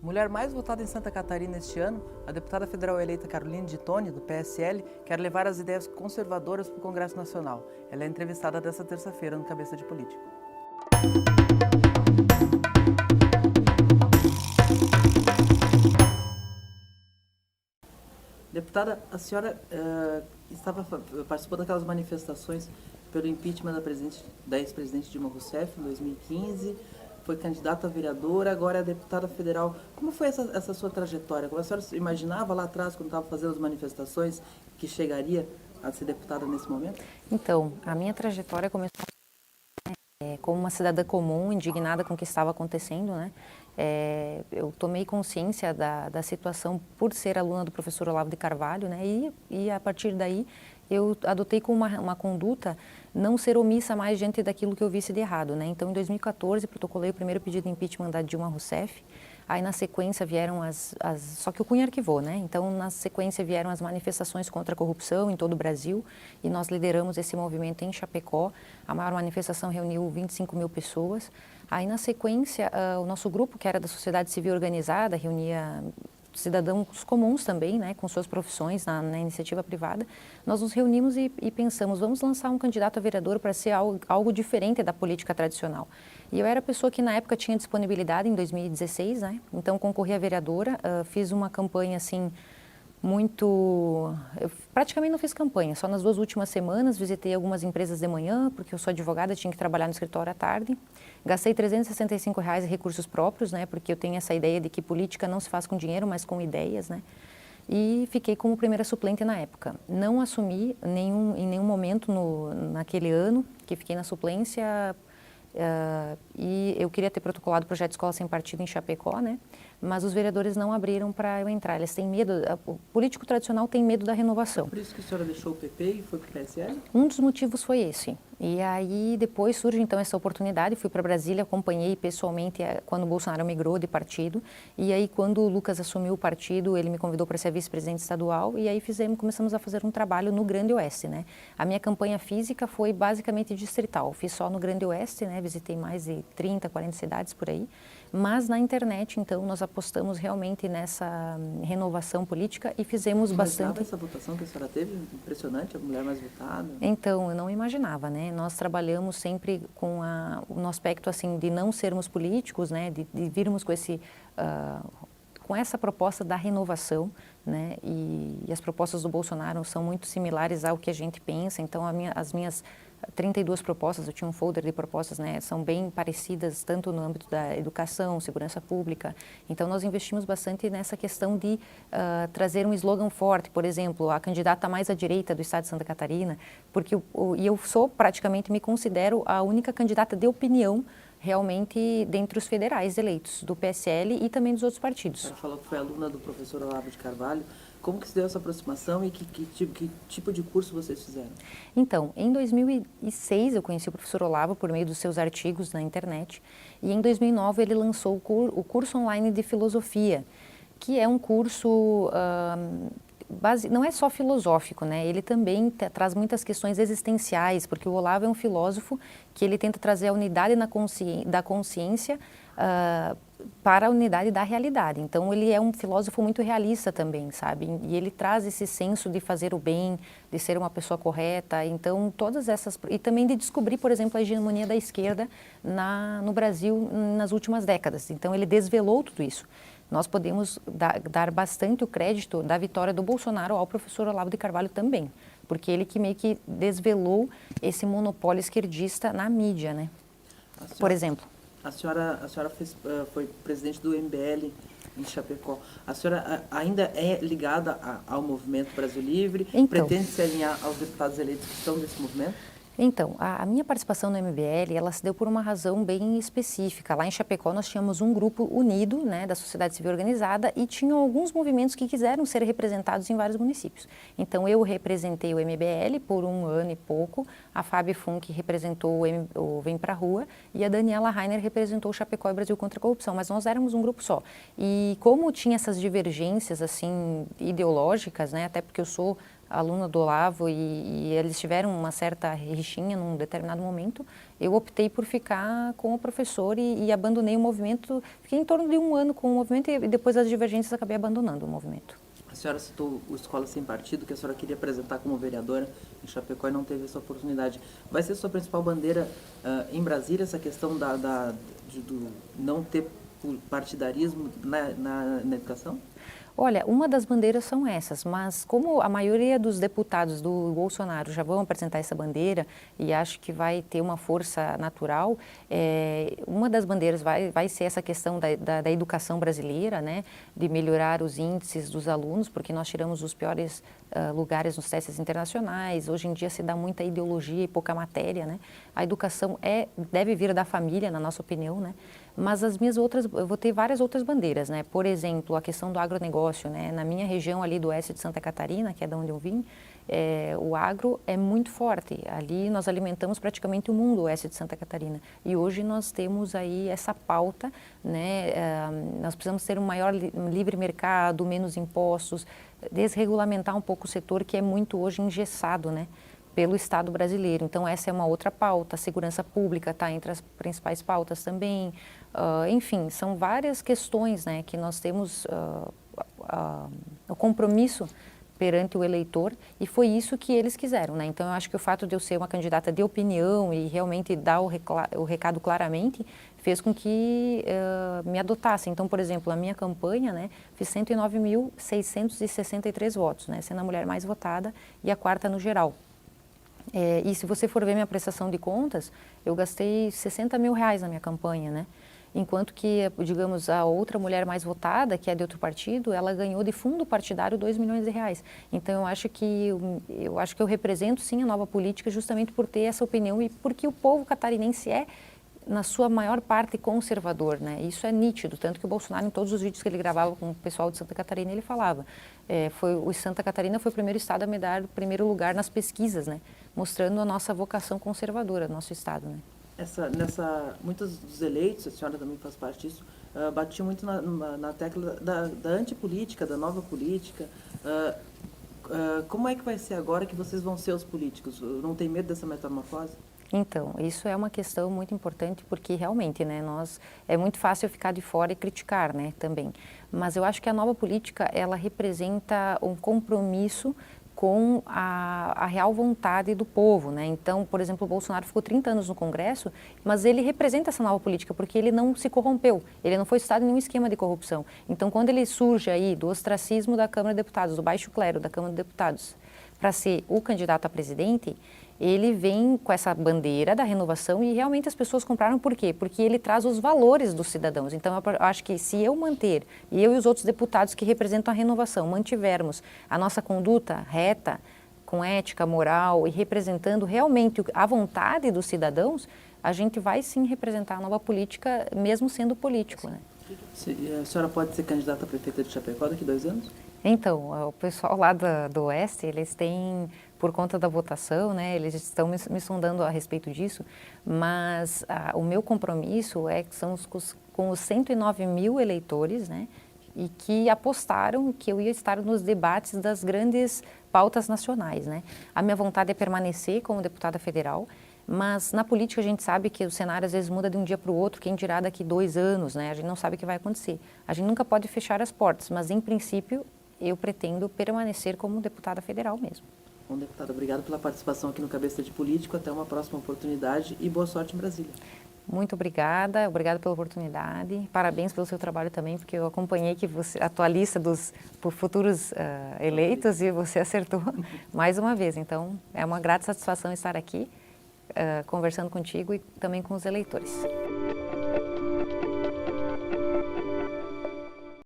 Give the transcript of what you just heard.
Mulher mais votada em Santa Catarina este ano, a deputada federal eleita Caroline de Toni, do PSL, quer levar as ideias conservadoras para o Congresso Nacional. Ela é entrevistada desta terça-feira no Cabeça de Político. Deputada, a senhora participou daquelas manifestações pelo impeachment da ex-presidente Dilma Rousseff em 2015, foi candidata a vereadora, agora é deputada federal. Como foi essa sua trajetória? Como a senhora se imaginava lá atrás, quando estava fazendo as manifestações, que chegaria a ser deputada nesse momento? Então, a minha trajetória começou como uma cidadã comum, indignada com o que estava acontecendo, né? Eu tomei consciência da situação por ser aluna do professor Olavo de Carvalho, né? E a partir daí eu adotei como uma conduta não ser omissa mais diante daquilo que eu visse de errado, né? Então, em 2014, protocolei o primeiro pedido de impeachment da Dilma Rousseff. Aí, na sequência, vieram só que o Cunha arquivou, né? Então, na sequência, vieram as manifestações contra a corrupção em todo o Brasil e nós lideramos esse movimento em Chapecó. A maior manifestação reuniu 25 mil pessoas. Aí, na sequência, o nosso grupo, que era da sociedade civil organizada, reunia cidadãos comuns também, né, com suas profissões na iniciativa privada, nós nos reunimos e pensamos, vamos lançar um candidato a vereador para ser algo diferente da política tradicional. E eu era a pessoa que na época tinha disponibilidade, em 2016, né, então concorri a vereadora, fiz uma campanha assim, eu praticamente não fiz campanha, só nas 2 últimas semanas visitei algumas empresas de manhã, porque eu sou advogada, tinha que trabalhar no escritório à tarde. Gastei R$365 em recursos próprios, né, porque eu tenho essa ideia de que política não se faz com dinheiro, mas com ideias, né. E fiquei como primeira suplente na época. Não assumi em nenhum momento naquele ano que fiquei na suplência. E eu queria ter protocolado o projeto de escola sem partido em Chapecó, né? Mas os vereadores não abriram para eu entrar. Eles têm medo, o político tradicional tem medo da renovação. É por isso que a senhora deixou o PP e foi para o PSL? Um dos motivos foi esse. E aí depois surge então essa oportunidade, fui para Brasília, acompanhei pessoalmente quando o Bolsonaro migrou de partido. E aí quando o Lucas assumiu o partido, ele me convidou para ser vice-presidente estadual e aí começamos a fazer um trabalho no Grande Oeste, né? A minha campanha física foi basicamente distrital, fiz só no Grande Oeste, né? Visitei mais de 30, 40 cidades por aí. Mas na internet, então, nós apostamos realmente nessa renovação política e fizemos bastante. Essa votação que a senhora teve, impressionante, a mulher mais votada. Então, eu não imaginava, né? Nós trabalhamos sempre com no aspecto, assim, de não sermos políticos, né? De virmos com essa proposta da renovação, né? E as propostas do Bolsonaro são muito similares ao que a gente pensa. Então, as minhas 32 propostas, eu tinha um folder de propostas, né, são bem parecidas tanto no âmbito da educação, segurança pública. Então, nós investimos bastante nessa questão de trazer um slogan forte, por exemplo, a candidata mais à direita do estado de Santa Catarina, porque eu praticamente me considero a única candidata de opinião realmente dentre os federais eleitos, do PSL e também dos outros partidos. Ela falou que foi aluna do professor Olavo de Carvalho. Como que se deu essa aproximação e que tipo de curso vocês fizeram? Então, em 2006 eu conheci o professor Olavo por meio dos seus artigos na internet e em 2009 ele lançou o curso online de filosofia, que é um curso não é só filosófico, né? Ele também traz muitas questões existenciais, porque o Olavo é um filósofo que ele tenta trazer a unidade da consciência para a unidade da realidade. Então, ele é um filósofo muito realista também, sabe? E ele traz esse senso de fazer o bem, de ser uma pessoa correta. Então, todas essas... E também de descobrir, por exemplo, a hegemonia da esquerda no Brasil nas últimas décadas. Então, ele desvelou tudo isso. Nós podemos dar bastante o crédito da vitória do Bolsonaro ao professor Olavo de Carvalho também, porque ele que meio que desvelou esse monopólio esquerdista na mídia, né? Por exemplo. A senhora foi presidente do MBL em Chapecó. A senhora ainda é ligada ao movimento Brasil Livre? Então, pretende se alinhar aos deputados eleitos que estão nesse movimento? Então, a minha participação no MBL, ela se deu por uma razão bem específica. Lá em Chapecó nós tínhamos um grupo unido, né, da sociedade civil organizada e tinham alguns movimentos que quiseram ser representados em vários municípios. Então, eu representei o MBL por 1 ano e pouco, a Fábio Funk representou o Vem Pra Rua e a Daniela Rainer representou o Chapecó e Brasil contra a Corrupção, mas nós éramos um grupo só. E como tinha essas divergências, assim, ideológicas, né, até porque eu sou aluna do Olavo e eles tiveram uma certa rixinha num determinado momento, eu optei por ficar com o professor e abandonei o movimento. Fiquei em torno de 1 ano com o movimento e depois das divergências acabei abandonando o movimento. A senhora citou o Escola Sem Partido, que a senhora queria apresentar como vereadora em Chapecó e não teve essa oportunidade. Vai ser sua principal bandeira em Brasília, essa questão do não ter partidarismo na educação? Olha, uma das bandeiras são essas, mas como a maioria dos deputados do Bolsonaro já vão apresentar essa bandeira e acho que vai ter uma força natural, uma das bandeiras vai ser essa questão da educação brasileira, né, de melhorar os índices dos alunos, porque nós tiramos os piores lugares nos testes internacionais, hoje em dia se dá muita ideologia e pouca matéria, né? A educação deve vir da família, na nossa opinião, né? Mas eu vou ter várias outras bandeiras, né? Por exemplo, a questão do agronegócio, né? Na minha região ali do oeste de Santa Catarina, que é de onde eu vim, o agro é muito forte. Ali nós alimentamos praticamente o mundo, o oeste de Santa Catarina. E hoje nós temos aí essa pauta, né? Nós precisamos ter um maior livre mercado, menos impostos, desregulamentar um pouco o setor que é muito hoje engessado, né? Pelo Estado brasileiro. Então, essa é uma outra pauta. A segurança pública está entre as principais pautas também. Enfim, são várias questões, né, que nós temos o compromisso perante o eleitor e foi isso que eles quiseram, né? Então, eu acho que o fato de eu ser uma candidata de opinião e realmente dar o recado claramente fez com que me adotassem. Então, por exemplo, a minha campanha, né, fiz 109.663 votos, né, sendo a mulher mais votada e a quarta no geral. E se você for ver minha prestação de contas, eu gastei R$60 mil na minha campanha, né? Enquanto que, digamos, a outra mulher mais votada, que é de outro partido, ela ganhou de fundo partidário R$2 milhões. Então, eu acho que eu represento, sim, a nova política justamente por ter essa opinião e porque o povo catarinense na sua maior parte, conservador, né? Isso é nítido, tanto que o Bolsonaro, em todos os vídeos que ele gravava com o pessoal de Santa Catarina, ele falava. Santa Catarina foi o primeiro estado a me dar o primeiro lugar nas pesquisas, né? Mostrando a nossa vocação conservadora, nosso estado, né? Muitos dos eleitos, a senhora também faz parte disso, batiam muito na tecla da antipolítica, da nova política. Como é que vai ser agora que vocês vão ser os políticos? Não tem medo dessa metamorfose? Então, isso é uma questão muito importante porque realmente, né, é muito fácil ficar de fora e criticar, né, também. Mas eu acho que a nova política, ela representa um compromisso com a real vontade do povo, né? Então, por exemplo, o Bolsonaro ficou 30 anos no Congresso, mas ele representa essa nova política porque ele não se corrompeu, ele não foi citado em nenhum esquema de corrupção. Então, quando ele surge aí do ostracismo da Câmara de Deputados, do baixo clero da Câmara de Deputados, para ser o candidato a presidente, ele vem com essa bandeira da renovação e realmente as pessoas compraram por quê? Porque ele traz os valores dos cidadãos. Então, eu acho que se eu manter, e eu e os outros deputados que representam a renovação, mantivermos a nossa conduta reta, com ética, moral e representando realmente a vontade dos cidadãos, a gente vai sim representar a nova política, mesmo sendo político, né? A senhora pode ser candidata a prefeita de Chapecó daqui a 2 anos? Então, o pessoal lá do Oeste, eles têm, por conta da votação, né, eles estão me sondando a respeito disso, mas o meu compromisso são com os 109 mil eleitores, né, e que apostaram que eu ia estar nos debates das grandes pautas nacionais, né. A minha vontade é permanecer como deputada federal, mas na política a gente sabe que o cenário às vezes muda de um dia para o outro, quem dirá daqui 2 anos, né, a gente não sabe o que vai acontecer. A gente nunca pode fechar as portas, mas em princípio eu pretendo permanecer como deputada federal mesmo. Bom, deputada, obrigado pela participação aqui no Cabeça de Político. Até uma próxima oportunidade e boa sorte em Brasília. Muito obrigada pela oportunidade. Parabéns pelo seu trabalho também, porque eu acompanhei a tua lista por futuros eleitos e você acertou mais uma vez. Então, é uma grata satisfação estar aqui conversando contigo e também com os eleitores.